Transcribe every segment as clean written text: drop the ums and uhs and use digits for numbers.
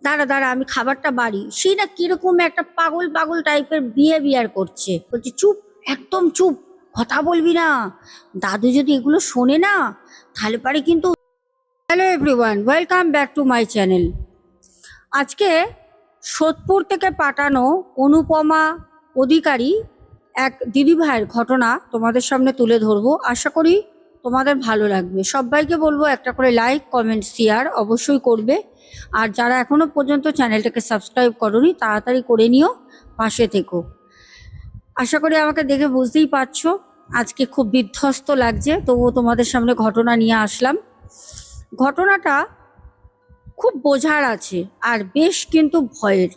দাঁড়া দাঁড়া, আমি খাবারটা বাড়ি। সে না কিরকম একটা পাগল পাগল টাইপের বিহেভিয়ার করছে, বলছে চুপ, একদম চুপ, কথা বলবি না। দাদু যদি এগুলো শোনে না, তাহলে পারে কিন্তু। Hello everyone, welcome back to my channel. আজকে সোদপুর থেকে পাঠানো অনুপমা অধিকারী এক দিদিভাইয়ের ঘটনা তোমাদের সামনে তুলে ধরবো। আশা করি তোমাদের ভালো লাগবে। সবাইকে বলবো একটা করে লাইক, কমেন্ট, শেয়ার অবশ্যই করবে। আর যারা এখনো পর্যন্ত চ্যানেলটাকে সাবস্ক্রাইব করোনি, তাড়াতাড়ি করে নিও, পাশে থেকো। আশা করি আমাকে দেখে বুঝতেই পারছো আজকে খুব বিধ্বস্ত লাগছে, তবুও তোমাদের সামনে ঘটনা নিয়ে আসলাম। ঘটনাটা খুব বোঝার আছে আর বেশ কিন্তু ভয়ের।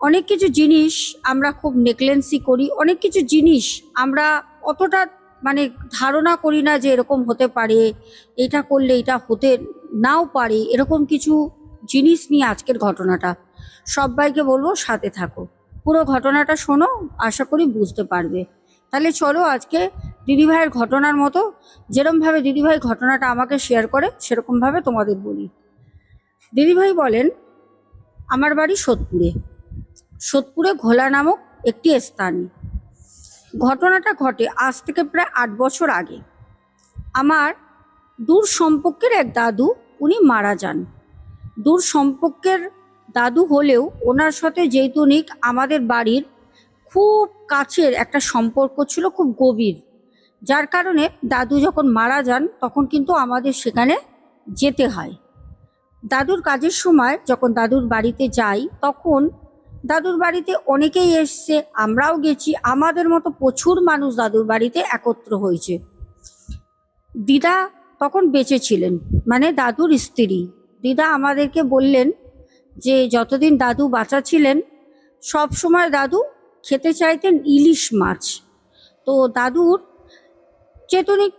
অনেক কিছু জিনিস আমরা খুব নেগলেন্সি করি, অনেক কিছু জিনিস আমরা অতটা মানে ধারণা করি না যে এরকম হতে পারে, এটা করলে এটা হতে নাও পারে। এরকম কিছু জিনিস নিয়ে আজকের ঘটনাটা। সবাইকে বলবো সাথে থাকো, পুরো ঘটনাটা শোনো, আশা করি বুঝতে পারবে। তাহলে চলো আজকে দিদিভাইয়ের ঘটনার মতো, যেরকমভাবে দিদিভাই ঘটনাটা আমাকে শেয়ার করে সেরকমভাবে তোমাদের বলি। দিদিভাই বলেন, আমার বাড়ি সোদপুরে। সোদপুরে ঘোলা নামক একটি স্থানে ঘটনাটা ঘটে আজ থেকে প্রায় 8 বছর আগে। আমার দূর সম্পর্কের এক দাদু, উনি মারা যান। দূর সম্পর্কের দাদু হলেও ওনার সাথে যেহেতুনিক আমাদের বাড়ির খুব কাছের একটা সম্পর্ক ছিল, খুব গভীর। যার কারণে দাদু যখন মারা যান তখন কিন্তু আমাদের সেখানে যেতে হয়। দাদুর কাজের সময় যখন দাদুর বাড়িতে যাই, তখন দাদুর বাড়িতে অনেকেই এসছে, আমরাও গেছি। আমাদের মতো প্রচুর মানুষ দাদুর বাড়িতে একত্র হয়েছে। দিদা তখন বেঁচে ছিলেন, মানে দাদুর স্ত্রী। দিদা আমাদেরকে বললেন যে যতদিন দাদু বাঁচা ছিলেন সব সময় দাদু খেতে চাইতেন ইলিশ মাছ। তো দাদুর চেতনিক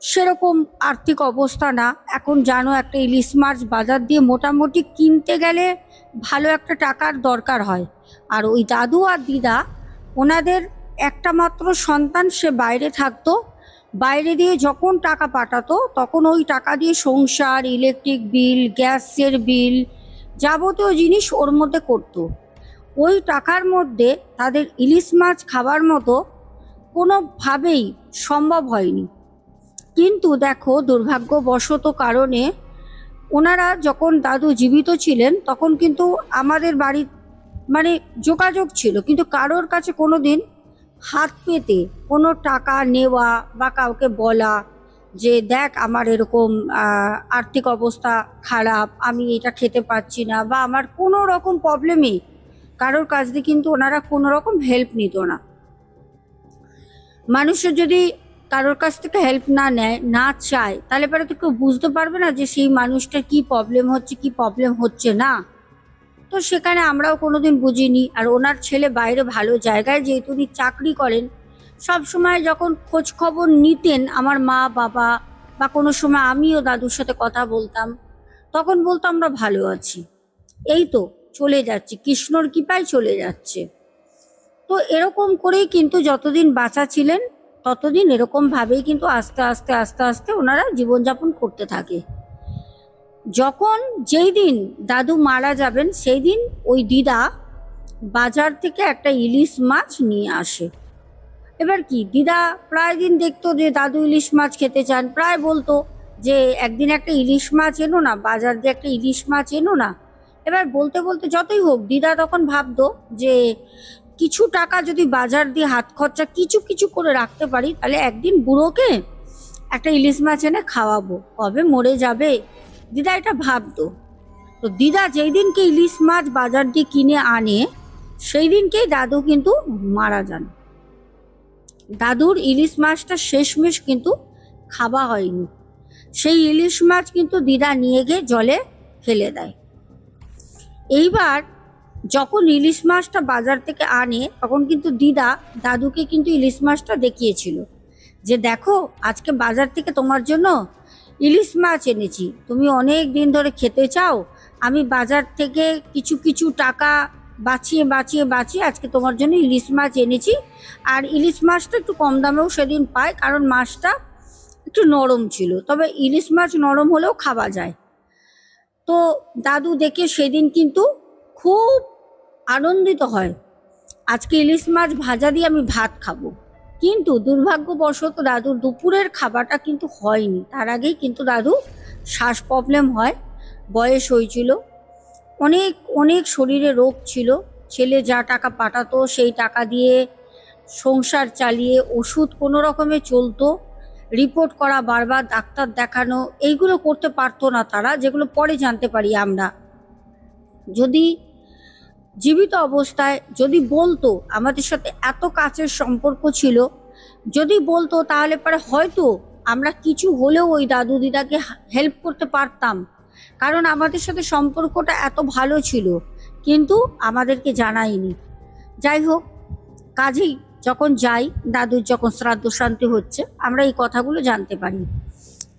সেরকম আর্থিক অবস্থা না। এখন জানো, একটা ইলিশ মাছ বাজার দিয়ে মোটামুটি কিনতে গেলে ভালো একটা টাকার দরকার হয়। আর ওই দাদু আর দিদা, ওনাদের একটা মাত্র সন্তান, সে বাইরে থাকতো। বাইরে দিয়ে যখন টাকা পাঠাতো তখন ওই টাকা দিয়ে সংসার, ইলেকট্রিক বিল, গ্যাসের বিল, যাবতীয় জিনিস ওর মধ্যে করতো। ওই টাকার মধ্যে তাদের ইলিশ মাছ খাবার মতো কোনোভাবেই সম্ভব হয়নি। কিন্তু দেখো, দুর্ভাগ্যবশত কারণে ওনারা যখন দাদু জীবিত ছিলেন তখন কিন্তু আমাদের বাড়ির মানে যোগাযোগ ছিল, কিন্তু কারোর কাছে কোনো দিন হাত পেতে কোনো টাকা নেওয়া বা কাউকে বলা যে দেখ আমার এরকম আর্থিক অবস্থা খারাপ, আমি এটা খেতে পাচ্ছি না, বা আমার কোনো রকম প্রবলেমে কারোর কাছ দিয়ে কিন্তু ওনারা কোনো রকম হেল্প নিত না। মানুষের যদি কারোর কাছ থেকে হেল্প না নেয়, না চায়, তাহলে পরে তো কেউ বুঝতে পারবে না যে সেই মানুষটার কি প্রবলেম হচ্ছে, কি প্রবলেম হচ্ছে না। তো সেখানে আমরাও কোনোদিন বুঝিনি। আর ওনার ছেলে বাইরে ভালো জায়গায় যেহেতু উনি চাকরি করেন, সব সময় যখন খোঁজ খবর নিতেন আমার মা বাবা, বা কোনো সময় আমিও দাদুর সাথে কথা বলতাম, তখন বলতো আমরা ভালো আছি, এই তো চলে যাচ্ছে, কৃষ্ণর কৃপায় চলে যাচ্ছে। তো এরকম করেই কিন্তু যতদিন বাঁচা ছিলেন ততদিন এরকম ভাবেই কিন্তু আস্তে আস্তে আস্তে আস্তে ওনারা জীবনযাপন করতে থাকে। যখন যেই দিন দাদু মারা যাবেন সেই দিন ওই দিদা বাজার থেকে একটা ইলিশ মাছ নিয়ে আসে। এবার কি, দিদা প্রায় দিন দেখতো যে দাদু ইলিশ মাছ খেতে চান, প্রায় বলতো যে একদিন একটা ইলিশ মাছ এনো না, বাজার দিয়ে একটা ইলিশ মাছ এনো না। এবার বলতে বলতে যতই হোক, দিদা তখন ভাবতো যে কিছু টাকা যদি বাজার দিয়ে হাত খরচা কিছু কিছু করে রাখতে পারি, তাহলে একদিন বুড়োকে একটা ইলিশ মাছ এনে খাওয়াবো, কবে মরে যাবে, দিদা এটা ভাবতো। তো দিদা যেই দিনকে ইলিশ মাছ বাজার দিয়ে কিনে আনে সেই দিনকেই দাদু কিন্তু মারা যান। দাদুর ইলিশ মাছটা শেষমেশ কিন্তু খাওয়া হয়নি। সেই ইলিশ মাছ কিন্তু দিদা নিয়ে গিয়ে জলে ফেলে দেয়। এইবার যখন ইলিশ মাছটা বাজার থেকে আনে তখন কিন্তু দিদা দাদুকে কিন্তু ইলিশ মাছটা দেখিয়েছিল যে দেখো, আজকে বাজার থেকে তোমার জন্য ইলিশ মাছ এনেছি, তুমি অনেক দিন ধরে খেতে চাও, আমি বাজার থেকে কিছু কিছু টাকা বাঁচিয়ে বাঁচিয়ে বাঁচিয়ে আজকে তোমার জন্য ইলিশ মাছ এনেছি। আর ইলিশ মাছটা একটু কম দামেও সেদিন পায়, কারণ মাছটা একটু নরম ছিল, তবে ইলিশ মাছ নরম হলেও খাওয়া যায়। তো দাদু দেখে সেদিন কিন্তু খুব আনন্দিত হয় আজকে ইলিশ মাছ ভাজা দিয়ে আমি ভাত খাবো। কিন্তু দুর্ভাগ্যবশত দাদুর দুপুরের খাবারটা কিন্তু হয়নি। তার আগেই কিন্তু দাদু শ্বাস প্রবলেম হয়, বয়স হয়েছিল, অনেক অনেক শরীরে রোগ ছিল। ছেলে যা টাকা পাঠাতো সেই টাকা দিয়ে সংসার চালিয়ে ওষুধ কোনো রকমে চলতো, রিপোর্ট করা, বারবার ডাক্তার দেখানো, এইগুলো করতে পারতো না তারা, যেগুলো পরে জানতে পারি আমরা। যদি জীবিত অবস্থায় যদি বলতো, আমাদের সাথে এত কাছের সম্পর্ক ছিল, যদি বলতো তাহলে পরে হয়তো আমরা কিছু হলেও ওই দাদু দিদাকে হেল্প করতে পারতাম, কারণ আমাদের সাথে সম্পর্কটা এত ভালো ছিল, কিন্তু আমাদেরকে জানায়নি। যাই হোক, কাজেই যখন যাই, দাদুর যখন শ্রাদ্ধ শান্তি হচ্ছে, আমরা এই কথাগুলো জানতে পারি।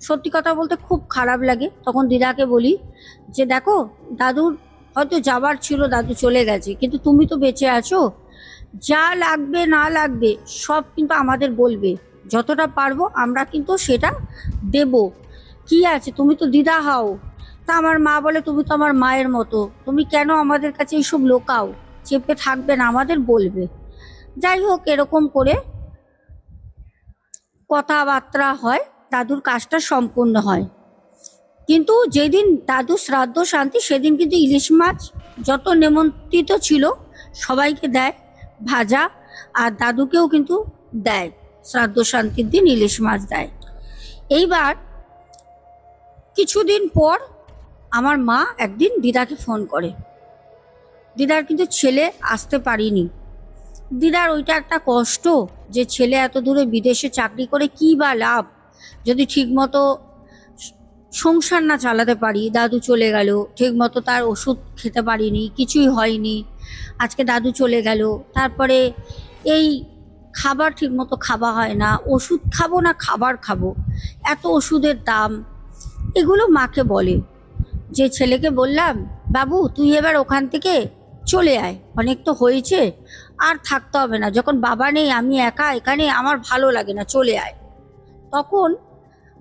সত্যি কথা বলতে খুব খারাপ লাগে। তখন দিদাকে বলি যে দেখো, দাদুর হয়তো যাবার ছিল, দাদু চলে গেছে, কিন্তু তুমি তো বেঁচে আছো, যা লাগবে না লাগবে সব কিন্তু আমাদের বলবে, যতটা পারবো আমরা কিন্তু সেটা দেব। কি আছে, তুমি তো দিদা হও। তা আমার মা বলে, তুমি তো আমার মায়ের মতো, তুমি কেন আমাদের কাছে এইসব লোকাও, চেপে থাকবে না, আমাদের বলবে। যাই হোক, এরকম করে কথাবার্তা হয়, দাদুর কাজটা সম্পূর্ণ হয়। কিন্তু যেদিন দাদু শ্রাদ্ধ শান্তি, সেদিন কিন্তু ইলিশ মাছ যত নিমন্ত্রিত ছিল সবাইকে দেয় ভাজা, আর দাদুকেও কিন্তু দেয়, শ্রাদ্ধ শান্তির দিন ইলিশ মাছ দেয়। এইবার কিছুদিন পর আমার মা একদিন দিদাকে ফোন করে। দিদার কিন্তু ছেলে আসতে পারিনি। দিদার ওইটা একটা কষ্ট যে ছেলে এত দূরে বিদেশে চাকরি করে কী বা লাভ, যদি ঠিকমতো সংসার না চালাতে পারি। দাদু চলে গেল, ঠিকমতো তার ওষুধ খেতে পারিনি, কিছুই হয়নি। আজকে দাদু চলে গেল, তারপরে এই খাবার ঠিকমতো খাওয়া হয় না, ওষুধ খাবো না খাবার খাবো, এত ওষুধের দাম। এগুলো মাকে বলে, যে ছেলেকে বললাম, বাবু তুই এবার ওখান থেকে চলে আয়, অনেক তো হয়েছে, আর থাকতে হবে না, যখন বাবা নেই আমি একা এখানে, আমার ভালো লাগে না, চলে আয়। তখন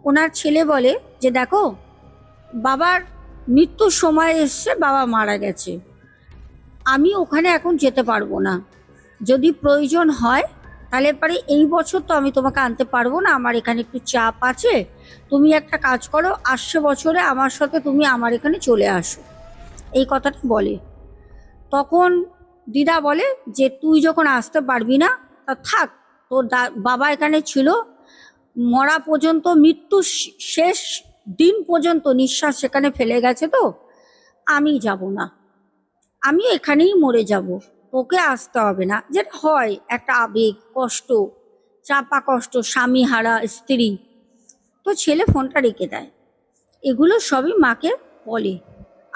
ওনার ছেলে বলে যে দেখো, বাবার মৃত্যুর সময় এসছে, বাবা মারা গেছে, আমি ওখানে এখন যেতে পারবো না, যদি প্রয়োজন হয় তাহলে পরে এই বছর তো আমি তোমাকে আনতে পারবো না, আমার এখানে একটু চাপ আছে, তুমি একটা কাজ করো, আসছে বছরে আমার সাথে তুমি আমার এখানে চলে আসো, এই কথাটা বলে। তখন দিদা বলে যে তুই যখন আসতে পারবি না তা থাক, তোর বাবা এখানে ছিল, মরা পর্যন্ত, মৃত্যু শেষ দিন পর্যন্ত নিঃশ্বাস সেখানে ফেলে গেছে, তো আমি যাব না, আমি এখানেই মরে যাব, তোকে আসতে হবে না। যেটা হয় একটা আবেগ, কষ্ট, চাপা কষ্ট, স্বামী হারা স্ত্রী। তো ছেলে ফোনটা রেখে দেয়। এগুলো সবই মাকে বলে,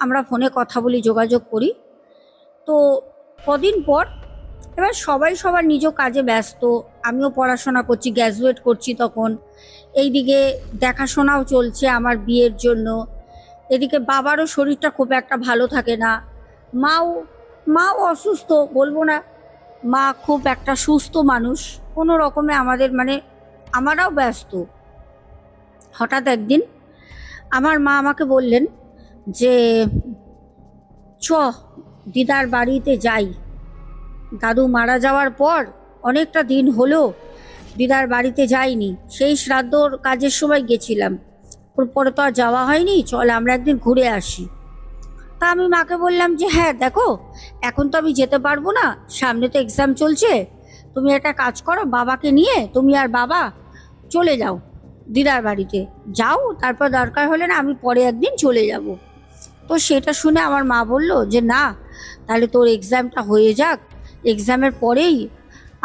আমরা ফোনে কথা বলি, যোগাযোগ করি। তো কদিন পর এবার সবাই সবার নিজ কাজে ব্যস্ত, আমিও পড়াশোনা করছি, গ্র্যাজুয়েট করছি তখন, এইদিকে দেখাশোনাও চলছে আমার বিয়ের জন্য, এদিকে বাবারও শরীরটা খুব একটা ভালো থাকে না, মাও অসুস্থ, বলবো না, মা খুব একটা সুস্থ মানুষ, কোনো রকমে আমাদের মানে আমরাও ব্যস্ত। হঠাৎ একদিন আমার মা আমাকে বললেন যে চ দিদার বাড়িতে যাই, দাদু মারা যাওয়ার পর অনেকটা দিন হলো দিদার বাড়িতে যাইনি, সেই শ্রাদ্ধর কাজের সময় গেছিলাম, ওর পরে তো আর যাওয়া হয়নি, চল আমরা একদিন ঘুরে আসি। তা আমি মাকে বললাম যে হ্যাঁ দেখো, এখন তো আমি যেতে পারবো না, সামনে তো এক্সাম চলছে, তুমি একটা কাজ করো, বাবাকে নিয়ে তুমি আর বাবা চলে যাও দিদার বাড়িতে, যাও, তারপর দরকার হলে না আমি পরে একদিন চলে যাব। তো সেটা শুনে আমার মা বলল যে না, তাহলে তোর এক্সামটা হয়ে যাক, এক্সামের পরেই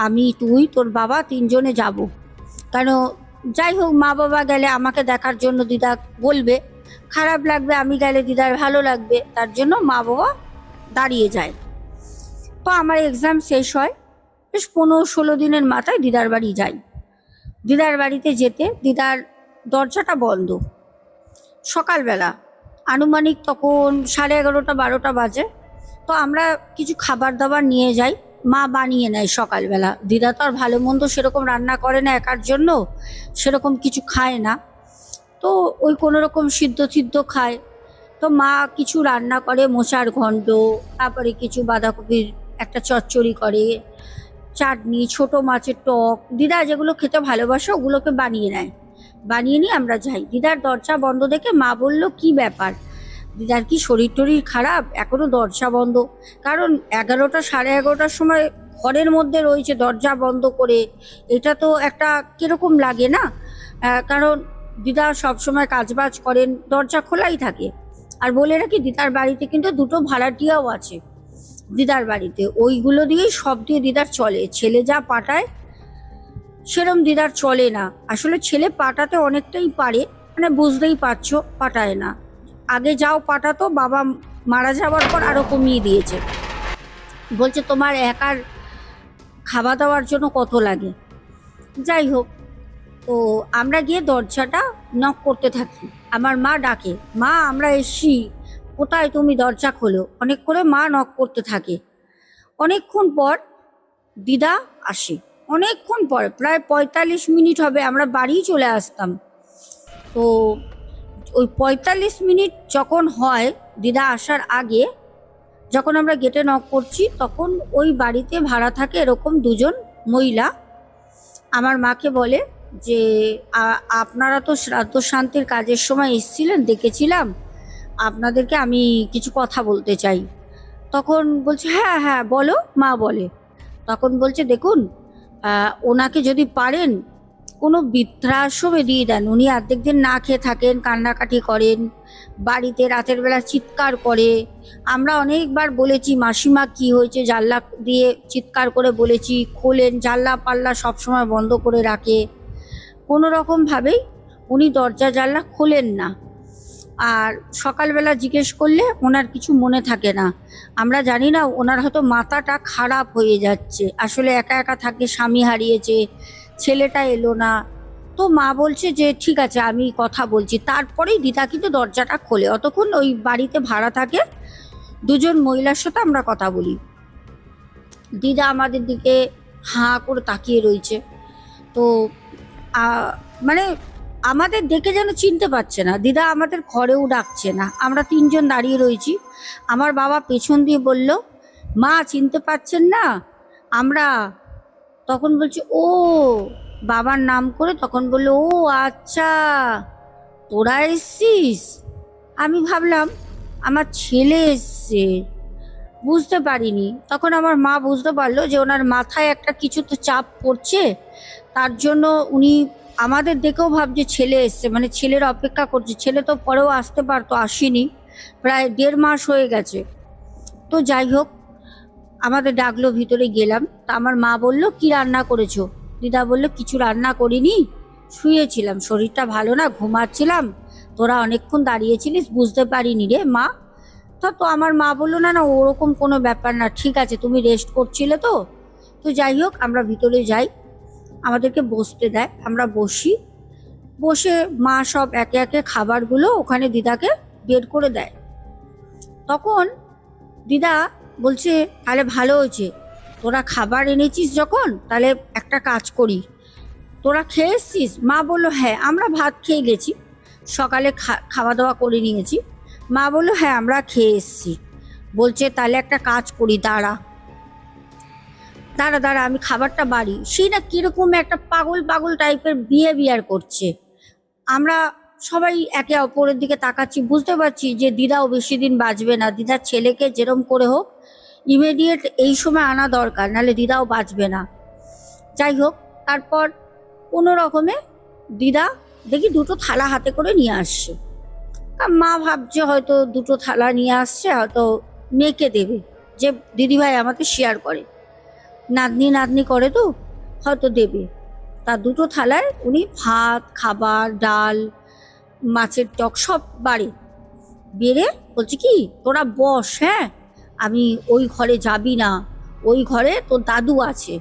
আমি, তুই, তোর বাবা তিনজনে যাব, কেন যাই হোক মা বাবা গেলে আমাকে দেখার জন্য দিদা বলবে, খারাপ লাগবে, আমি গেলে দিদার ভালো লাগবে, তার জন্য মা বাবা দাঁড়িয়ে যায়। তো আমার এক্সাম শেষ হয়, বেশ 15-16 দিনের মাথায় দিদার বাড়ি যাই। দিদার বাড়িতে যেতে দিদার দরজাটা বন্ধ, সকালবেলা আনুমানিক তখন 11:30-12টা বাজে। তো আমরা কিছু খাবার দাবার নিয়ে যাই, মা বানিয়ে নেয় সকালবেলা, দিদা তো আর ভালো মন্দ সেরকম রান্না করে না, একার জন্য সেরকম কিছু খায় না, তো ওই কোনো রকম সিদ্ধ খায়। তো মা কিছু রান্না করে, মোচার ঘন্ট, তারপরে কিছু বাঁধাকপির একটা চচ্চড়ি করে, চাটনি, ছোট মাছের টক। দিদা যেগুলো খেতে ভালোবাসে ওগুলোকে বানিয়ে নেয়, বানিয়ে নিয়ে আমরা যাই। দিদার দরজা বন্ধ দেখে মা বলল, কি ব্যাপার, দিদার কি শরীর টরীর খারাপ, এখনো দরজা বন্ধ? কারণ 11টা, 11:30টার সময় ঘরের মধ্যে রয়েছে দরজা বন্ধ করে, এটা তো একটা কিরকম লাগে না? কারণ দিদা সবসময় কাজবাজ করেন, দরজা খোলাই থাকে। আর বলে রাখি, দিদার বাড়িতে কিন্তু 2টো ভাড়াটিয়াও আছে দিদার বাড়িতে, ওইগুলো দিয়েই সব দিয়ে দিদার চলে। ছেলে যা পাঠায় সেরম দিদার চলে না। আসলে ছেলে পাঠাতে অনেকটাই পারে, মানে বুঝতেই পারছো, পাঠায় না। আগে যাও পাঠাতো, বাবা মারা যাওয়ার পর আরো কমিয়ে দিয়েছে। বলছে তোমার একার খাওয়া দাওয়ার জন্য কত লাগে। যাই হোক, তো আমরা গিয়ে দরজাটা নক করতে থাকি। আমার মা ডাকে, মা আমরা এসছি, কোথায় তুমি, দরজা খোলো। অনেক করে মা নক করতে থাকে। অনেকক্ষণ পর দিদা আসে, অনেকক্ষণ পর, প্রায় 45 মিনিট হবে, আমরা বাড়ি চলে আসতাম। তো ওই 45 মিনিট যখন হয়, দিদা আসার আগে যখন আমরা গেটে নক করছি, তখন ওই বাড়িতে ভাড়া থাকে এরকম 2জন মহিলা। আমার মাকে বলে যে আপনারা তো শ্রাদ্ধ শান্তির কাজের সময় এসেছিলেন, দেখেছিলাম আপনাদেরকে, আমি কিছু কথা বলতে চাই। তখন বলছে, হ্যাঁ হ্যাঁ বলো। মা বলে, তখন বলছে, দেখুন ওনাকে যদি পারেন কোনো বৃদ্ধাশ্রমে দিয়ে দেন। উনি অর্ধেক দিন না খেয়ে থাকেন, কান্নাকাটি করেন, বাড়িতে রাতের বেলা চিৎকার করে। আমরা অনেকবার বলেছি, মাসিমা কি হয়েছে, জানলা দিয়ে চিৎকার করে বলেছি, খোলেন, জানলা পাল্লা সবসময় বন্ধ করে রাখে, কোনো রকমভাবেই উনি দরজা জানলা খোলেন না। আর সকালবেলা জিজ্ঞেস করলে ওনার কিছু মনে থাকে না। আমরা জানি না, ওনার হয়তো মাথাটা খারাপ হয়ে যাচ্ছে, আসলে একা একা থাকে, স্বামী হারিয়েছে, ছেলেটা এলো না। তো মা বলছে যে ঠিক আছে, আমি কথা বলছি। তারপরেই দিদা কিন্তু দরজাটা খোলে। অতক্ষণ ওই বাড়িতে ভাড়া থাকে 2জন মহিলার সাথে আমরা কথা বলি। দিদা আমাদের দিকে হাঁ করে তাকিয়ে রয়েছে। তো মানে আমাদের দেখে যেন চিনতে পারছে না। দিদা আমাদের ঘরেও ডাকছে না, আমরা 3জন দাঁড়িয়ে রয়েছি। আমার বাবা পেছন দিয়ে বলল, মা চিনতে পারছেন না আমরা? তখন বলছি, ও, বাবার নাম করে তখন বললো, ও আচ্ছা তোরা এসছিস। আমি ভাবলাম আমার ছেলে এসছে, বুঝতে পারিনি। তখন আমার মা বুঝতে পারলো যে ওনার মাথায় একটা কিছু তো চাপ পড়ছে, তার জন্য উনি আমাদের দেখেও ভাবছে ছেলে এসছে, মানে ছেলের অপেক্ষা করছে। ছেলে তো পরেও আসতে পারতো, আসেনি, প্রায় 1.5 মাস হয়ে গেছে। তো যাই হোক, আমাদের ডাকলো, ভিতরে গেলাম। তা আমার মা বলল, কি রান্না করেছো? দিদা বলল, কিছু রান্না করিনি, শুয়েছিলাম, শরীরটা ভালো না, ঘুমাচ্ছিলাম, তোরা অনেকক্ষণ দাঁড়িয়েছিলিস, বুঝতে পারিনি রে মা। তো আমার মা বললো, না না ওরকম কোনো ব্যাপার না, ঠিক আছে, তুমি রেস্ট করছিলে তো। তো যাই হোক, আমরা ভিতরে যাই, আমাদেরকে বসতে দেয়, আমরা বসি। বসে মা সব একে একে খাবারগুলো ওখানে দিদাকে বের করে দেয়। তখন দিদা বলছে, তাহলে ভালো হয়েছে, তোরা খাবার এনেছিস যখন, তাহলে একটা কাজ করি, তোরা খেয়ে এসছিস? মা বললো, হ্যাঁ আমরা ভাত খেয়ে গেছি, সকালে খাওয়া দাওয়া করে নিয়েছি। মা বললো, হ্যাঁ আমরা খেয়ে এসছি। বলছে, তাহলে একটা কাজ করি, দাঁড়া দাঁড়া দাঁড়া, আমি খাবারটা বাড়ি। সেই না কিরকম একটা পাগল পাগল টাইপের বিহেভিয়ার করছে। আমরা সবাই একে অপরের দিকে তাকাচ্ছি, বুঝতে পারছি যে দিদাও বেশি দিন বাঁচবে না। দিদার ছেলেকে যেরম করে হোক ইমিডিয়েট এই সময় আনা দরকার, নাহলে দিদাও বাঁচবে না। যাই হোক, তারপর কোনো রকমে দিদা দেখি 2টো থালা হাতে করে নিয়ে আসছে। মা ভাবছে হয়তো 2টো থালা নিয়ে আসছে, হয়তো মেয়েকে দেবে, যে দিদিভাই আমাকে শেয়ার করে, নাতনি নাতনি করে তো, হয়তো দেবে। তার 2টো থালায় উনি ভাত, খাবার, ডাল, মাছের টক সব বাড়ি বেড়ে বলছে, কি তোরা বস, হ্যাঁ আমি ওই ঘরে যাবি না, ওই ঘরে তোর দাদু আছে,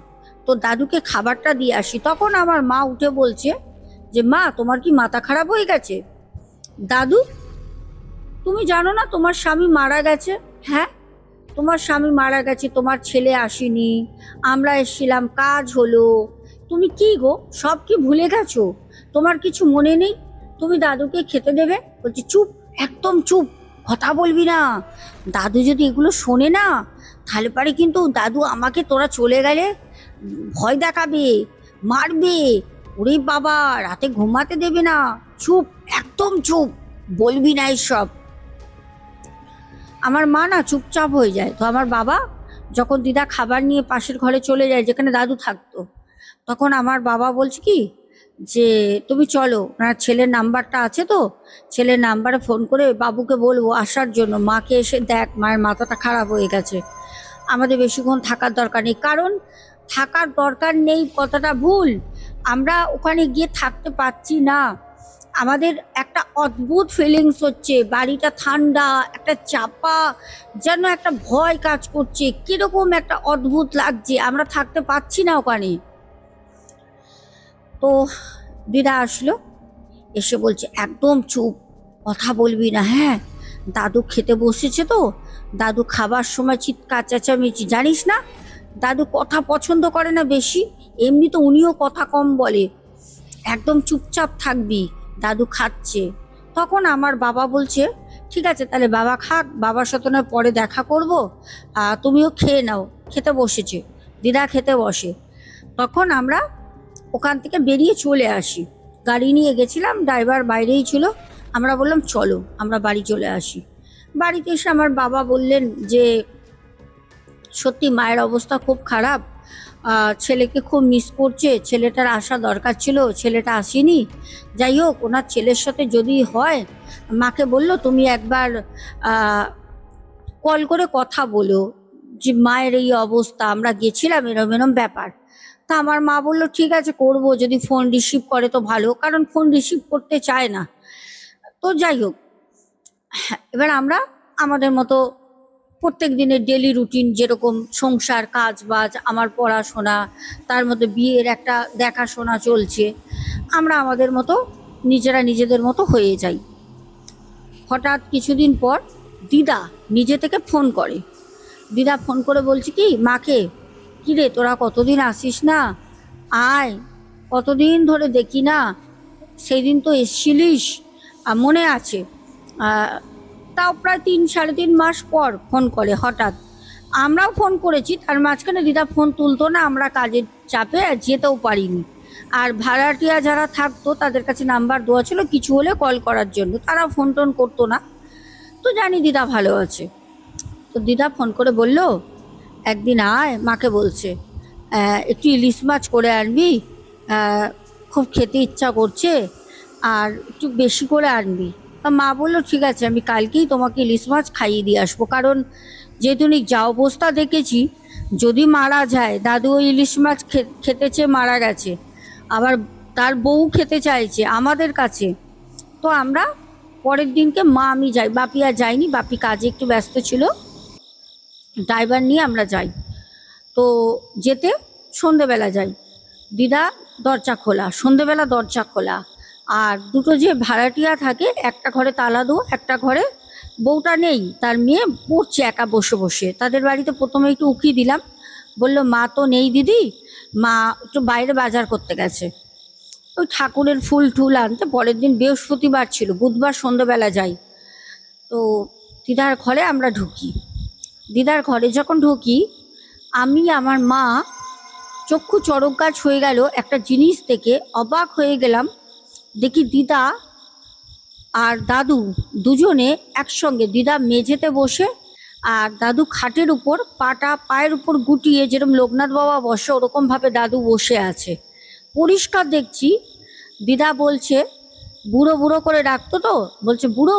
তোর দাদুকে খাবারটা দিয়ে আসি। তখন আমার মা উঠে বলছে যে, মা তোমার কি মাথা খারাপ হয়ে গেছে? দাদু, তুমি জানো না তোমার স্বামী মারা গেছে? হ্যাঁ তোমার স্বামী মারা গেছে, তোমার ছেলে আসেনি, আমরা এসেছিলাম, কাজ হলো, তুমি কি গো সব কি ভুলে গেছো? তোমার কিছু মনে নেই? তুমি দাদুকে খেতে দেবে? বলছি, চুপ, একদম চুপ, কথা বলবি না। দাদু যদি এগুলো শোনে না, তাহলে পারে কিন্তু দাদু আমাকে তোরা চলে গেলে ভয় দেখাবে, মারবে। ওরে বাবা, রাতে ঘুমাতে দেবে না। চুপ, একদম চুপ, বলবি না এসব। আমার মা না চুপচাপ হয়ে যায়। তো আমার বাবা যখন দিদা খাবার নিয়ে পাশের ঘরে চলে যায় যেখানে দাদু থাকতো, তখন আমার বাবা বলছে কি যে তুমি চলো, ওনার ছেলের নাম্বারটা আছে তো, ছেলের নাম্বারে ফোন করে বাবুকে বলবো আসার জন্য, মাকে এসে দেখ, মায়ের মাথাটা খারাপ হয়ে গেছে, আমাদের বেশিক্ষণ থাকার দরকার নেই। কারণ থাকার দরকার নেই কথাটা ভুল, আমরা ওখানে গিয়ে থাকতে পারছি না। আমাদের একটা অদ্ভুত ফিলিংস হচ্ছে, বাড়িটা ঠান্ডা, একটা চাপা, যেন একটা ভয় কাজ করছে, কিরকম একটা অদ্ভুত লাগছে, আমরা থাকতে পারছি না ওখানে। তো দিদা আসলো, এসে বলছে একদম চুপ, কথা বলবি না, হ্যাঁ? দাদু খেতে বসেছে তো, দাদু খাবার সময় চিৎকার চেঁচামেচি, জানিস না দাদু কথা পছন্দ করে না বেশি, এমনি তো উনিও কথা কম বলে, একদম চুপচাপ থাকবি, দাদু খাচ্ছে। তখন আমার বাবা বলছে ঠিক আছে তাহলে বাবা খাক, বাবার সাথে নয় পরে দেখা করবো, তুমিও খেয়ে নাও। খেতে বসেছে, দিদা খেতে বসে, তখন আমরা ওখান থেকে বেরিয়ে চলে আসি। গাড়ি নিয়ে গেছিলাম, ড্রাইভার বাইরেই ছিল, আমরা বললাম চলো আমরা বাড়ি চলে আসি। বাড়িতে এসে আমার বাবা বললেন যে সত্যি মায়ের অবস্থা খুব খারাপ, ছেলেকে খুব মিস করছে, ছেলেটার আসা দরকার ছিল, ছেলেটা আসেনি। যাই হোক, ওনার ছেলের সাথে যদি হয়, মাকে বললো তুমি একবার কল করে কথা বলো যে মায়ের এই অবস্থা, আমরা গেছিলাম এরম এরম ব্যাপার। তা আমার মা বললো ঠিক আছে করবো, যদি ফোন রিসিভ করে তো ভালো, কারণ ফোন রিসিভ করতে চায় না। তো যাই হোক, এবার আমরা আমাদের মতো প্রত্যেক দিনের ডেলি রুটিন, যেরকম সংসার কাজ বাজ, আমার পড়াশোনা, তার মধ্যে বিয়ের একটা দেখাশোনা চলছে, আমরা আমাদের মতো নিজেরা নিজেদের মতো হয়ে যাই। হঠাৎ কিছুদিন পর দিদা নিজে থেকে ফোন করে, দিদা ফোন করে বলছে কি মাকে, কিরে তোরা কতদিন আসিস না, আয়, কতদিন ধরে দেখি না, সেই দিন তো এসছিলিস, মনে আছে। তাও প্রায় 3-3.5 মাস পর ফোন করে হঠাৎ। আমরাও ফোন করেছি, তার মাঝখানে দিদা ফোন তুলতো না, আমরা কাজের চাপে যেতেও পারিনি। আর ভাড়াটিয়া যারা থাকতো তাদের কাছে নাম্বার দেওয়া ছিল কিছু হলে কল করার জন্য, তারা ফোন টোন করতো না। তো জানি দিদা ভালো আছে। তো দিদা ফোন করে বলল একদিন আয়, মাকে বলছে একটু ইলিশ মাছ করে আনবি, খুব খেতে ইচ্ছা করছে, আর একটু বেশি করে আনবি। তা মা বললো ঠিক আছে, আমি কালকেই তোমাকে ইলিশ মাছ খাইয়ে দিয়ে আসবো, কারণ যেহেতু যা অবস্থা দেখেছি, যদি মারা যায়, দাদু ওই ইলিশ মাছ খেতে চেয়ে মারা গেছে, আবার তার বউ খেতে চাইছে আমাদের কাছে। তো আমরা পরের দিনকে মা আমি যাই, বাপি আর যায়নি, বাপি কাজে একটু ব্যস্ত ছিল, ড্রাইভার নিয়ে আমরা যাই। তো যেতে সন্ধেবেলা যাই, দিদা দরজা খোলা, সন্ধেবেলা দরজা খোলা, আর দুটো যে ভাড়াটিয়া থাকে, একটা ঘরে তালা দেবো, একটা ঘরে বউটা নেই, তার মেয়ে পড়ছে একা বসে বসে। তাদের বাড়িতে প্রথমে একটু উকি দিলাম, বলল মা তো নেই দিদি, মা একটু বাইরে বাজার করতে গেছে, ওই ঠাকুরের ফুল টুল আনতে। পরের দিন বৃহস্পতিবার ছিল, বুধবার সন্ধেবেলা যাই। তো দিদার ঘরে আমরা ঢুকি, দিদার ঘরে যখন ঢুকি, আমি আমার মা চক্ষু চড়ক গাছ হয়ে গেল একটা জিনিস থেকে, অবাক হয়ে গেলাম। দেখি দিদা আর দাদু দুজনে একসঙ্গে, দিদা মেঝেতে বসে আর দাদু খাটের উপর, পায়ের উপর গুটিয়ে, যেরকম লোকনাথ বাবা বসে ওরকমভাবে দাদু বসে আছে। পরিষ্কার দেখছি। দিদা বলছে, বুড়ো বুড়ো করে ডাকতো তো, বলছে বুড়ো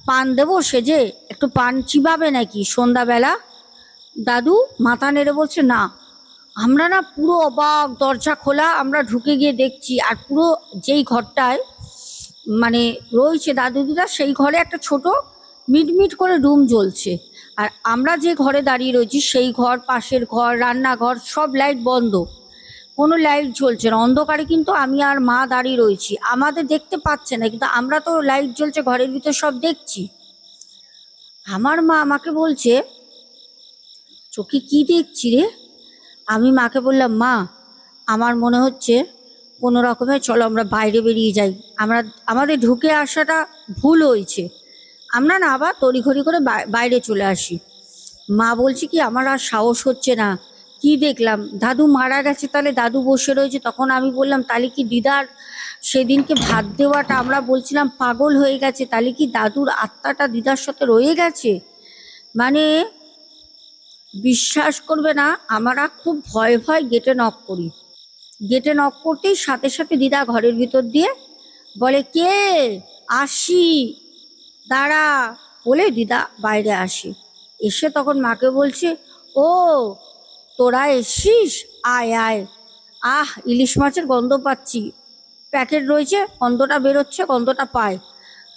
পান দেবো সেজে, একটু পান চিবাবে নাকি সন্ধ্যাবেলা? দাদু মাথা নেড়ে বলছে না। আমরা না পুরো অবাক, দরজা খোলা, আমরা ঢুকে গিয়ে দেখছি, আর পুরো যেই ঘরটায় মানে রয়েছে দাদু দিদা, সেই ঘরে একটা ছোট মিটমিট করে রুম জ্বলছে। আর আমরা যে ঘরে দাঁড়িয়ে রয়েছি সেই ঘর, পাশের ঘর, রান্নাঘর, সব লাইট বন্ধ, কোনো লাইট জ্বলছে না, অন্ধকারে। কিন্তু আমি আর মা দাঁড়িয়ে রয়েছি, আমাদের দেখতে পাচ্ছে না, কিন্তু আমরা তো লাইট জ্বলছে ঘরের ভিতর সব দেখছি। আমার মা আমাকে বলছে চোখে কি দেখছি রে? আমি মাকে বললাম মা আমার মনে হচ্ছে কোনো রকমে চলো আমরা বাইরে বেরিয়ে যাই, আমাদের ঢুকে আসাটা ভুল হয়েছে, আমরা না আবার তড়িঘড়ি করে বাইরে চলে আসি। মা বলছে কি আমার আর সাহস হচ্ছে না, কি দেখলাম দাদু মারা গেছে, তাহলে দাদু বসে রয়েছে। তখন আমি বললাম তাহলে কি দিদার সেদিনকে ভাত দেওয়াটা আমরা বলছিলাম পাগল হয়ে গেছে, তাহলে কি দাদুর আত্মাটা দিদার সাথে রয়ে গেছে? মানে বিশ্বাস করবে না, আমরা খুব ভয়ে ভয়ে গেটে নক করি। গেটে নক করতেই সাথে সাথে দিদা ঘরের ভিতর দিয়ে বলে কে, আসি, দাঁড়া, বলে দিদা বাইরে আসে। এসে তখন মাকে বলছে, ও তোরা এসছিস, আয় আয়, আহ ইলিশ মাছের গন্ধ পাচ্ছি, প্যাকেট রয়েছে, গন্ধটা বেরোচ্ছে, গন্ধটা পায়।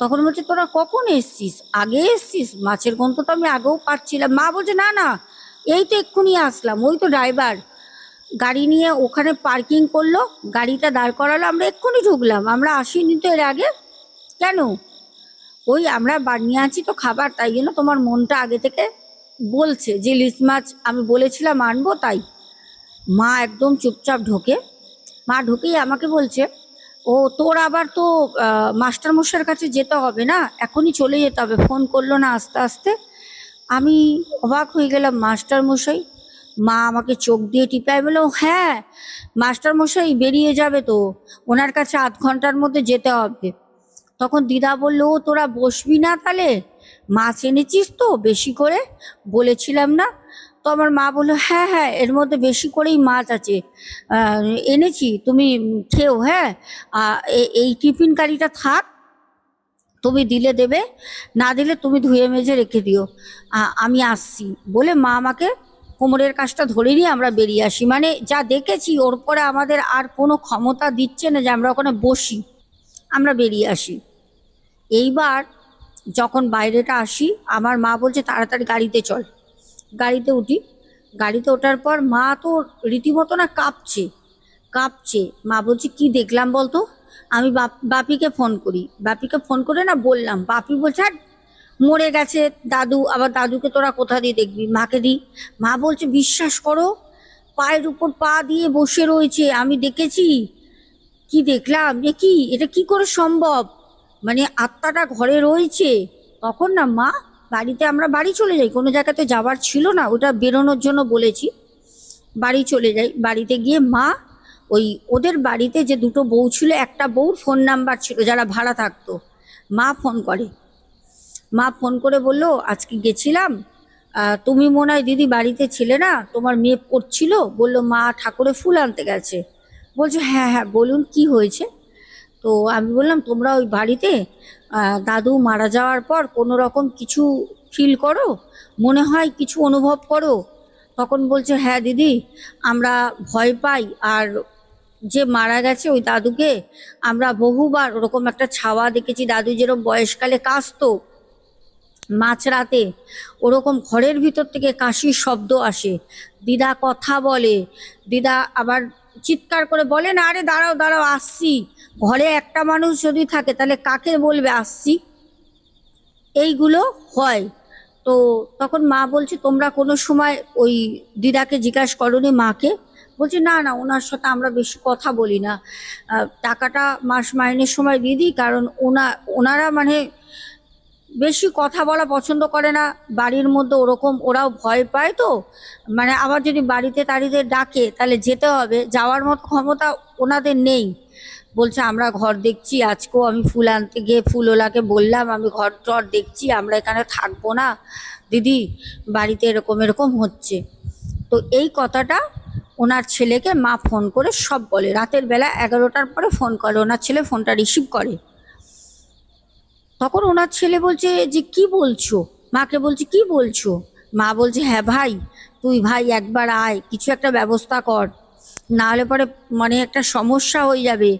তখন বলছে তোরা কখন এসছিস, আগে এসছিস? মাছের গন্ধ তো আমি আগেও পাচ্ছিলাম। মা বলছে না না, এই তো এক্ষুনি আসলাম, ওই তো ড্রাইভার গাড়ি নিয়ে ওখানে পার্কিং করলো, গাড়িটা দাঁড় করালো, আমরা এক্ষুনি ঢুকলাম, আমরা আসিনি তো এর আগে। কেন? ওই আমরা বানিয়ে আছি তো খাবার, তাই জন্য তোমার মনটা আগে থেকে বলছে যে ইলিশ মাছ আমি বলেছিলাম আনবো, তাই। মা একদম চুপচাপ ঢোকে। মা ঢুকেই আমাকে বলছে, ও তোর আবার তো মাস্টার মশাইয়ের কাছে যেতে হবে না, এখনই চলে যেতে হবে, ফোন করলো না আস্তে আস্তে। আমি অবাক হয়ে গেলাম, মাস্টার মশাই? মা আমাকে চোখ দিয়ে টিপায়, বললো হ্যাঁ মাস্টার মশাই বেরিয়ে যাবে তো, ওনার কাছে আধ ঘন্টার মধ্যে যেতে হবে। তখন দিদা বললো ও তোরা বসবি না তাহলে, মাছ এনেছিস তো বেশি করে, বলেছিলাম না? তো আমার মা বললো হ্যাঁ হ্যাঁ এর মধ্যে বেশি করেই মাছ আছে, এনেছি, তুমি খেও, হ্যাঁ এই টিফিন কারিটা থাক, তুমি দিলে দেবে, না দিলে তুমি ধুয়ে মেজে রেখে দিও, আমি আসছি, বলে মা আমাকে কোমরের কাজটা ধরে নিয়ে আমরা বেরিয়ে আসি। মানে যা দেখেছি ওর পরে আমাদের আর কোনো ক্ষমতা দিচ্ছে না যে আমরা ওখানে বসি, আমরা বেরিয়ে আসি। এইবার যখন বাইরেটা আসি, আমার মা বলছে তাড়াতাড়ি গাড়িতে চল। গাড়িতে উঠি। গাড়িতে ওঠার পর মা তো রীতিমতো না কাঁপছে কাঁপছে। মা বলছে কি দেখলাম বলতো? আমি বাপিকে ফোন করি, বাপিকে ফোন করে না বললাম, বাপি বলছে আর মরে গেছে দাদু, আবার দাদুকে তোরা কোথা দিয়ে দেখবি, মাকে দি। মা বলছে বিশ্বাস করো, পায়ের উপর পা দিয়ে বসে রয়েছে, আমি দেখেছি। কি দেখলাম, এ কি, এটা কি করে সম্ভব? মানে আত্মাটা ঘরে রয়েছে। তখন না মা, বাড়িতে আমরা বাড়ি চলে যাই, কোনো জায়গাতে যাবার ছিল না, ওটা বেরোনোর জন্য বলেছি, বাড়ি চলে যাই। বাড়িতে গিয়ে মা ওই ওদের বাড়িতে যে দুটো বউ ছিল, একটা বউর ফোন নাম্বার ছিল যারা ভাড়া থাকতো, মা ফোন করে। মা ফোন করে বলল আজকে গেছিলাম, তুমি মনে হয় দিদি বাড়িতে ছিলে না, তোমার মেয়ে পড়ছিল, বলল মা ঠাকুরে ফুল আনতে গেছে। বলছে হ্যাঁ হ্যাঁ বলুন কি হয়েছে। তো আমি বললাম তোমরা ওই বাড়িতে দাদু মারা যাওয়ার পর কোনো রকম কিছু ফিল করো, মনে হয় কিছু অনুভব করো? তখন বলছে হ্যাঁ দিদি, আমরা ভয় পাই, আর যে মারা গেছে ওই দাদুকে আমরা বহুবার ওরকম একটা ছাওয়া দেখেছি, দাদু যেরকম বয়সকালে কাশতো মাঝরাতে, ওরকম ঘরের ভিতর থেকে কাশির শব্দ আসে, দিদা কথা বলে, দিদা আবার চিৎকার করে বলে না আরে দাঁড়াও দাঁড়াও আসছি, ঘরে একটা মানুষ যদি থাকে তাহলে কাকে বলবে আসছি, এইগুলো হয়। তো তখন মা বলছে তোমরা কোনো সময় ওই দিদাকে জিজ্ঞাসা করোনি মাকে? বলছে না না ওনার সাথে আমরা বেশি কথা বলি না, টাকাটা মাস মাইনের সময় দিয়ে দিই, কারণ ওনারা মানে বেশি কথা বলা পছন্দ করে না, বাড়ির মধ্যে ওরকম ওরাও ভয় পায় তো, মানে আবার যদি বাড়িতে তাড়িতে ডাকে তাহলে যেতে হবে, যাওয়ার মতো ক্ষমতা ওনাদের নেই। বলছে আমরা ঘর দেখছি, আজকেও আমি ফুল আনতে গিয়ে ফুলওয়ালাকে বললাম আমি ঘর টর দেখছি, আমরা এখানে থাকবো না দিদি, বাড়িতে এরকম এরকম হচ্ছে। তো এই কথাটা ওনার ছেলেকে মা ফোন করে সব বলে, রাতের বেলা 11টার পরে ফোন করে, ওনার ছেলে ফোনটা রিসিভ করে। তখন ওনার ছেলে বলছে যে কি বলছো, মাকে বলছে কি বলছো? মা বলছে হ্যাঁ ভাই, তুই ভাই একবার আয়, কিছু একটা ব্যবস্থা কর, না হলে পরে মানে একটা সমস্যা হয়ে যাবে।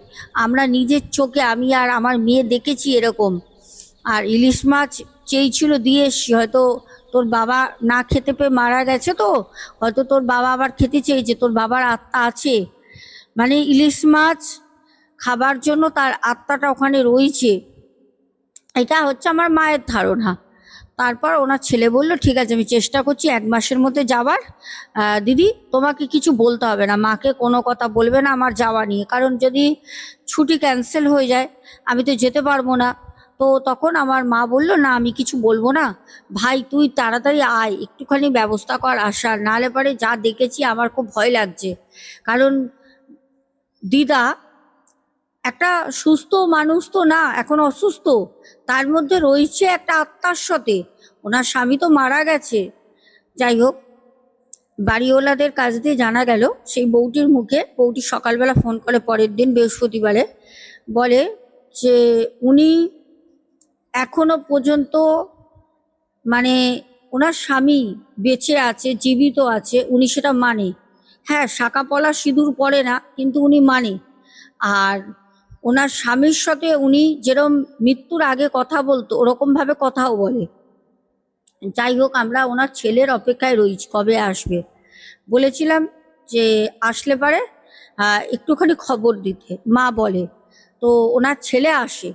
আমরা নিজের চোখে আমি আর আমার মেয়ে দেখেছি এরকম, আর ইলিশ মাছ চেয়েছিল দিয়ে এসছি, হয়তো তোর বাবা না খেতে পেয়ে মারা গেছে, তো হয়তো তোর বাবা আবার খেতে চেয়েছে, তোর বাবার আত্মা আছে, মানে ইলিশ মাছ খাবার জন্য তার আত্মাটা ওখানে রয়েছে, এটা হচ্ছে আমার মায়ের ধারণা। তারপর ওনার ছেলে বলল ঠিক আছে আমি চেষ্টা করছি 1 মাসের মধ্যে যাওয়ার, দিদি তোমাকে কিছু বলতে হবে না, মাকে কোনো কথা বলবে না আমার যাওয়া নিয়ে, কারণ যদি ছুটি ক্যান্সেল হয়ে যায় আমি তো যেতে পারবো না। তো তখন আমার মা বলল, না আমি কিছু বলবো না, ভাই তুই তাড়াতাড়ি আয়, একটুখানি ব্যবস্থা কর আসার, নাহলে পরে যা দেখেছি আমার খুব ভয় লাগছে। কারণ দিদা একটা সুস্থ মানুষ তো না, এখন অসুস্থ, তার মধ্যে রয়েছে একটা আত্মার সাথে, ওনার স্বামী তো মারা গেছে। যাই হোক, বাড়িওয়ালাদের কাছ দিয়ে জানা গেল সেই বউটির মুখে, বউটি সকালবেলা ফোন করে পরের দিন বৃহস্পতিবারে, বলে যে উনি এখনো পর্যন্ত মানে ওনার স্বামী বেঁচে আছে, জীবিত আছে, উনি সেটা মানে। হ্যাঁ, শাঁকা পলা সিঁদুর পরে না, কিন্তু উনি মানে। আর ওনার স্বামীর সাথে উনি যেরকম মৃত্যুর আগে কথা বলতো ওরকম ভাবে কথাও বলে। যাই হোক, আমরা ওনার ছেলের অপেক্ষায় রয়েছি কবে আসবে। বলেছিলাম যে আসলে পারে একটুখানি খবর দিতে, মা বলে। তো ওনার ছেলে আসে।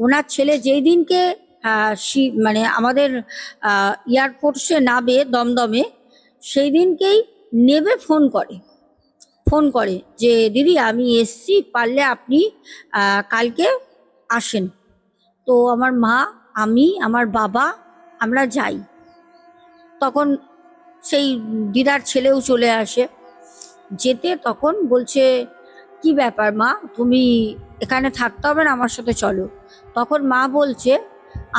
ওনার ছেলে যেই দিনকে মানে আমাদের এয়ারফোর্সে নাবে দমদমে, সেই দিনকেই নেবে ফোন করে যে দিদি আমি এসছি, পারলে আপনি কালকে আসেন। তো আমার মা, আমি, আমার বাবা, আমরা যাই। তখন সেই দিদার ছেলেও চলে আসে। যেতে তখন বলছে, কি ব্যাপার মা, তুমি এখানে থাকতে হবে না, আমার সাথে চলো। তখন মা বলছে,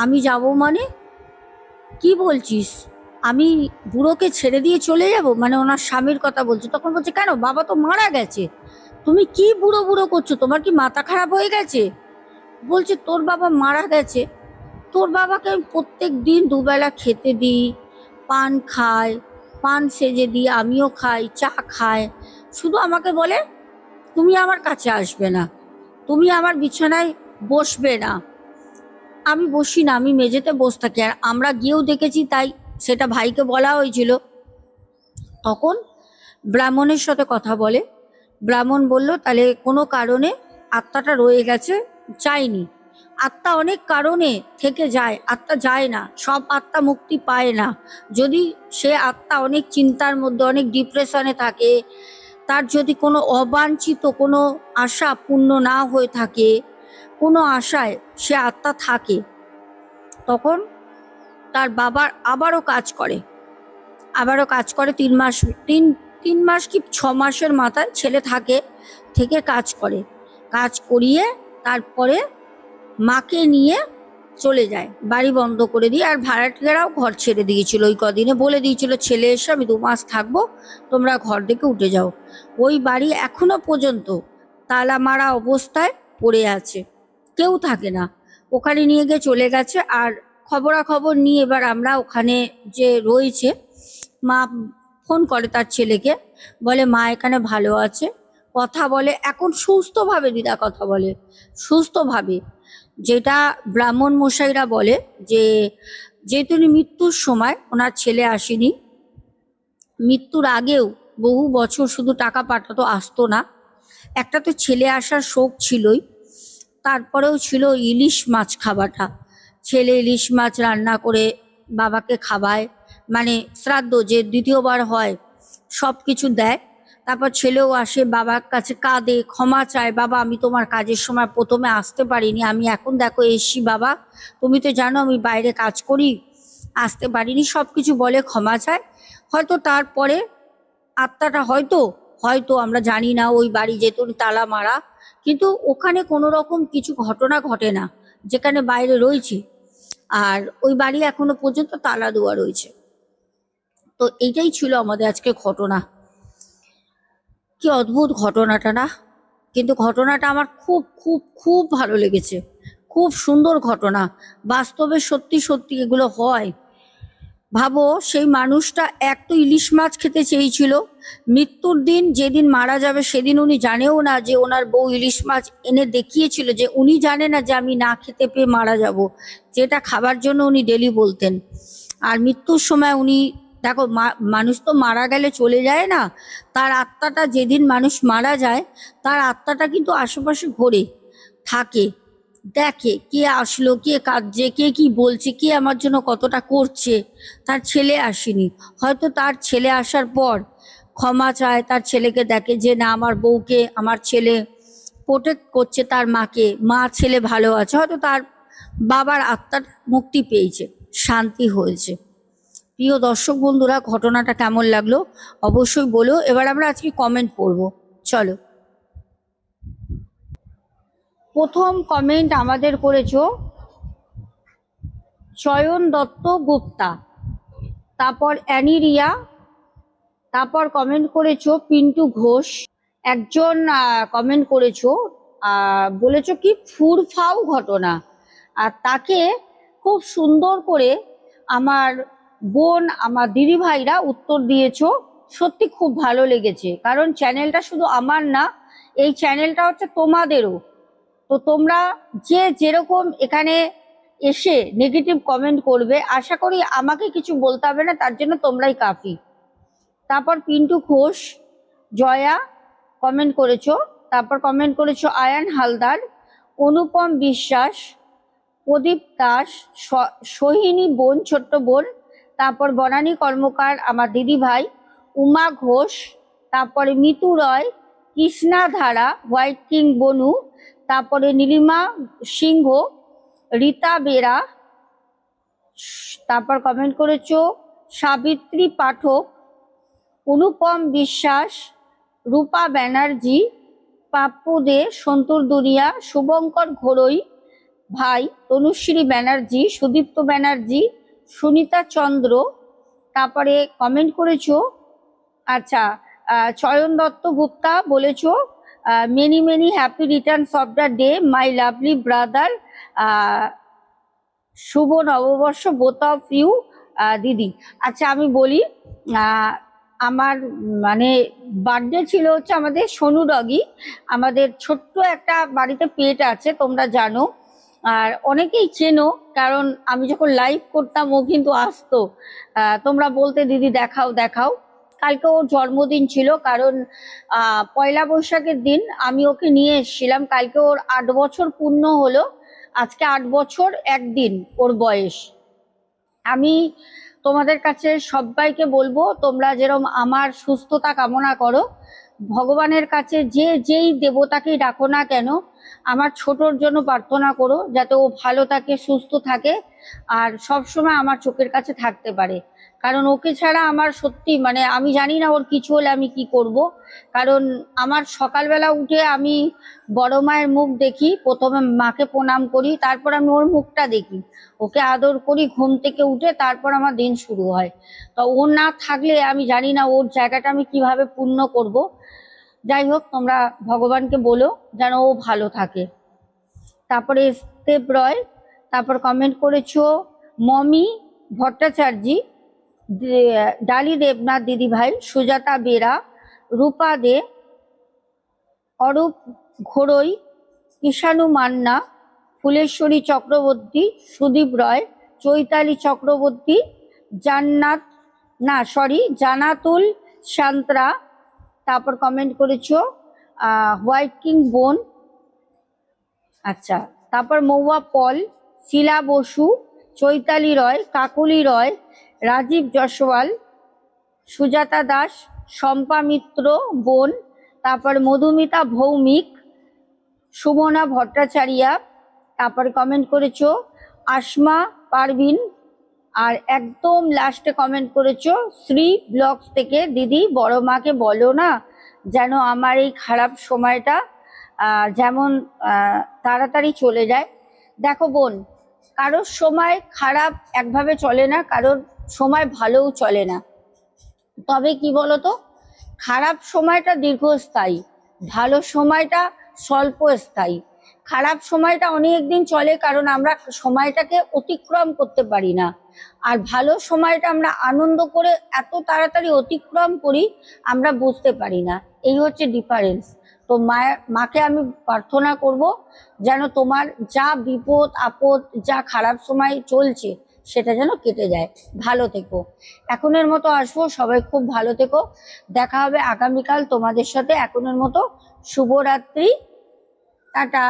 আমি যাব মানে? কি বলছিস? আমি বুড়োকে ছেড়ে দিয়ে চলে যাব? মানে ওনার স্বামীর কথা বলছে। তখন বলছে, কেন, বাবা তো মারা গেছে, তুমি কি বুড়ো বুড়ো করছো, তোমার কি মাথা খারাপ হয়ে গেছে? বলছে, তোর বাবা মারা গেছে, তোর বাবাকে আমি প্রত্যেক দিন দুবেলা খেতে দিই, পান খায়, পান সেজে দিই, আমিও খাই, চা খায়, শুধু আমাকে বলে তুমি আমার কাছে আসবে না, তুমি আমার বিছানায় বসবে না। আমি বসি না, আমি মেঝেতে বসে থাকি। আর আমরা গিয়েও দেখেছি, তাই সেটা ভাইকে বলা হয়েছিল। তখন ব্রাহ্মণের সাথে কথা বলে। ব্রাহ্মণ বলল, তাহলে কোনো কারণে আত্মাটা রয়ে গেছে, চাইনি। আত্মা অনেক কারণে থেকে যায়, আত্মা যায় না, সব আত্মা মুক্তি পায় না। যদি সে আত্মা অনেক চিন্তার মধ্যে, অনেক ডিপ্রেশনে থাকে, তার যদি কোনো অবাঞ্ছিত কোনো আশা পূর্ণ না হয়ে থাকে, কোনো আশায় সে আত্মা থাকে, তখন তার বাবার আবারও কাজ করে 3 মাস, তিন মাস কি 6 মাসের মাথায় ছেলে থেকে কাজ করিয়ে তারপরে মাকে নিয়ে চলে যায়, বাড়ি বন্ধ করে দিয়ে। আর ভাড়াটিয়ারাও ঘর ছেড়ে দিয়েছিল ওই কদিনে, বলে দিয়েছিল ছেলে এসে আমি 2 মাস থাকবো, তোমরা ঘর থেকে উঠে যাও। ওই বাড়ি এখনো পর্যন্ত তালা মারা অবস্থায় পড়ে আছে, কেউ থাকে না। ওখানে নিয়ে গিয়ে চলে গেছে। আর খবরাখবর নিয়ে এবার আমরা ওখানে যে রয়েছে, মা ফোন করে তার ছেলেকে, বলে মা এখানে ভালো আছে, কথা বলে, এখন সুস্থভাবে দিদা কথা বলে, সুস্থভাবে। যেটা ব্রাহ্মণ মশাইরা বলে যে যেহেতু মৃত্যুর সময় ওনার ছেলে আসেনি, মৃত্যুর আগেও বহু বছর শুধু টাকা পাঠাতো, আসতো না। একটা তো ছেলে আসার শোক ছিলই, তারপরেও ছিল ইলিশ মাছ খাওয়াটা। ছেলে ইলিশ মাছ রান্না করে বাবাকে খাওয়ায়, মানে শ্রাদ্ধ যে দ্বিতীয়বার হয়, সব কিছু দেয়। তারপর ছেলেও আসে, বাবার কাছে কাঁদে, ক্ষমা চায়, বাবা আমি তোমার কাজের সময় প্রথমে আসতে পারিনি, আমি এখন দেখো এসছি বাবা, তুমি তো জানো আমি বাইরে কাজ করি, আসতে পারিনি, সব কিছু বলে, ক্ষমা চায়। হয়তো তারপরে আত্মাটা হয়তো আমরা জানি না, ওই বাড়ি যেহেতু তালা মারা, কিন্তু ওখানে কোনো রকম কিছু ঘটনা ঘটে না, যেখানে বাইরে রয়েছে। আর ওই বাড়ি এখনো পর্যন্ত তালা দেওয়া রয়েছে। তো এইটাই ছিল আমাদের আজকে ঘটনা। কি অদ্ভুত ঘটনাটা না? কিন্তু ঘটনাটা আমার খুব খুব খুব ভালো লেগেছে, খুব সুন্দর ঘটনা। বাস্তবে সত্যি সত্যি এগুলো হয়। ভাবো, সেই মানুষটা এক তো ইলিশ মাছ খেতে চেয়েছিল, মৃত্যুর দিন যেদিন মারা যাবে সেদিন উনি জানেও না যে ওনার বউ ইলিশ মাছ এনে দেখিয়েছিল, যে উনি জানে না যে আমি না খেতে পেয়ে মারা যাব, যেটা খাবার জন্য উনি ডেলি বলতেন। আর মৃত্যুর সময় উনি, দেখো মানুষ তো মারা গেলে চলে যায় না, তার আত্মাটা যেদিন মানুষ মারা যায়, তার আত্মাটা কিন্তু আশেপাশে ঘোরে থাকে, দেখে কে আসলো, কে কাঁদছে, কে কি বলছে, কে আমার জন্য কতটা করছে। তার ছেলে আসেনি, হয়তো তার ছেলে আসার পর ক্ষমা চায়, তার ছেলেকে দেখে যে না আমার বউকে আমার ছেলে প্রোটেক্ট করছে, তার মাকে, মা ছেলে ভালো আছে, হয়তো তার বাবার আত্মার মুক্তি পেয়েছে, শান্তি হয়েছে। প্রিয় দর্শক বন্ধুরা, ঘটনাটা কেমন লাগলো অবশ্যই বলো। এবার আমরা আজকে কমেন্ট পড়বো, চলো। প্রথম কমেন্ট আমাদের করেছো চয়ন দত্ত গুপ্তা, তারপর অ্যানিরিয়া, তারপর কমেন্ট করেছো পিন্টু ঘোষ, একজন কমেন্ট করেছো বলেছো কি ফুরফাও ঘটনা, আর তাকে খুব সুন্দর করে আমার বোন আমার দিদি ভাইরা উত্তর দিয়েছো। সত্যি খুব ভালো লেগেছে, কারণ চ্যানেলটা শুধু আমার না, এই চ্যানেলটা হচ্ছে তোমাদেরও। তো তোমরা যে যেরকম এখানে এসে নেগেটিভ কমেন্ট করবে, আশা করি আমাকে কিছু বলতে হবে না, তার জন্য তোমরাই কাফি। তারপর পিন্টু ঘোষ, জয়া কমেন্ট করেছো, তারপর কমেন্ট করেছো আয়ান হালদার, অনুপম বিশ্বাস, প্রদীপ দাস, সোহিনী বোন, ছোট্ট বোন, তারপর বনানী কর্মকার আমার দিদি ভাই, উমা ঘোষ, তারপরে মিতু রয়, কৃষ্ণা ধারা, হোয়াইট কিং বনু, তারপরে নীলিমা সিংহ, রীতা বেরা, তারপর কমেন্ট করেছো সাবিত্রী পাঠক, অনুপম বিশ্বাস, রূপা ব্যানার্জি, পাপ্পু দে, সন্তুর দুনিয়া, শুভঙ্কর ঘোড়ই ভাই, তনুশ্রী ব্যানার্জি, সুদীপ্ত ব্যানার্জি, সুনিতা চন্দ্র, তারপরে কমেন্ট করেছো আচ্ছা চয়ন দত্ত গুপ্তা বলেছো many many happy returns of the day my lovely brother, শুভ নববর্ষ বোথ অফ ইউ দিদি। আচ্ছা আমি বলি, আমার মানে বার্থডে ছিল হচ্ছে আমাদের সোনু ডগি, আমাদের ছোট্ট একটা বাড়িতে পেট আছে তোমরা জানো, আর অনেকেই চেনো, কারণ আমি যখন লাইভ করতাম ও কিন্তু আসতো, তোমরা বলতে দিদি দেখাও দেখাও। কালকে ওর জন্মদিন ছিল, কারণ পয়লা বৈশাখের দিন আমি ওকে নিয়ে এসেছিলাম। কালকে ওর 8 বছর পূর্ণ হলো, আজকে 8 বছর একদিন ওর বয়স। আমি তোমাদের কাছে সবাইকে বলবো, তোমরা যেরকম আমার সুস্থতা কামনা করো, ভগবানের কাছে যে যেই দেবতাকেই ডাকো না কেন, আমার ছোটর জন্য প্রার্থনা করো যাতে ও ভালো থাকে, সুস্থ থাকে, আর সব সময় আমার চোখের কাছে থাকতে পারে। কারণ ওকে ছাড়া আমার সত্যি মানে আমি জানি না ওর কিছু হলে আমি কি করব। কারণ আমার সকালবেলা উঠে আমি বড় মায়ের মুখ দেখি, প্রথমে মাকে প্রণাম করি, তারপর আমি ওর মুখটা দেখি, ওকে আদর করি, ঘুম থেকে উঠে তারপর আমার দিন শুরু হয়। তো ও না থাকলে আমি জানি না ওর জায়গাটা আমি কিভাবে পূর্ণ করব। যাই হোক, তোমরা ভগবানকে বলো যেন ও ভালো থাকে। তারপরে দেব রয়, তারপর কমেন্ট করেছো মমি ভট্টাচার্য, ডালি দেবনাথ দিদি ভাই, সুজাতা বেরা, রূপা দে, অরূপ ঘোড়ই, ঈশানু মান্না, ফুলেশ্বরী চক্রবর্তী, সুদীপ রয়, চৈতালি চক্রবর্তী, জানাতুল সান্ত্রা, তারপর কমেন্ট করেছো হোয়াইট কিং বোন, আচ্ছা, তারপর মৌয়া পল, শিলা বসু, চৈতালি রয়, কাকুলি রয়, রাজীব জসওয়াল, সুজাতা দাস, শম্পা মিত্র বোন, তারপর মধুমিতা ভৌমিক, সুমনা ভট্টাচার্যা, তারপর কমেন্ট করেছো আসমা পারভিন, আর একদম লাস্টে কমেন্ট করেছো শ্রী ব্লগস থেকে, দিদি বড় মাকে বলো না যেন আমার এই খারাপ সময়টা যেমন তাড়াতাড়ি চলে যায়। দেখো বোন, কারোর সময় খারাপ একভাবে চলে না, কারোর সময় ভালোও চলে না। তবে কি বলতো, খারাপ সময়টা দীর্ঘস্থায়ী, ভালো সময়টা স্বল্পস্থায়ী। খারাপ সময়টা অনেক দিন চলে, কারণ আমরা সময়টাকে অতিক্রম করতে পারি না, আর ভালো সময়টা আমরা আনন্দ করে এত তাড়াতাড়ি অতিক্রম করি, আমরা বুঝতে পারি না। এই হচ্ছে ডিফারেন্স। তো মাকে আমি প্রার্থনা করব যেন তোমার যা বিপদ আপদ, যা খারাপ সময় চলছে সেটা যেন কেটে যায়। ভালো থেকো, এখনের মতো আসবো, সবাই খুব ভালো থেকো, দেখা হবে আগামীকাল তোমাদের সাথে। এখনের মতো শুভরাত্রি, টাটা।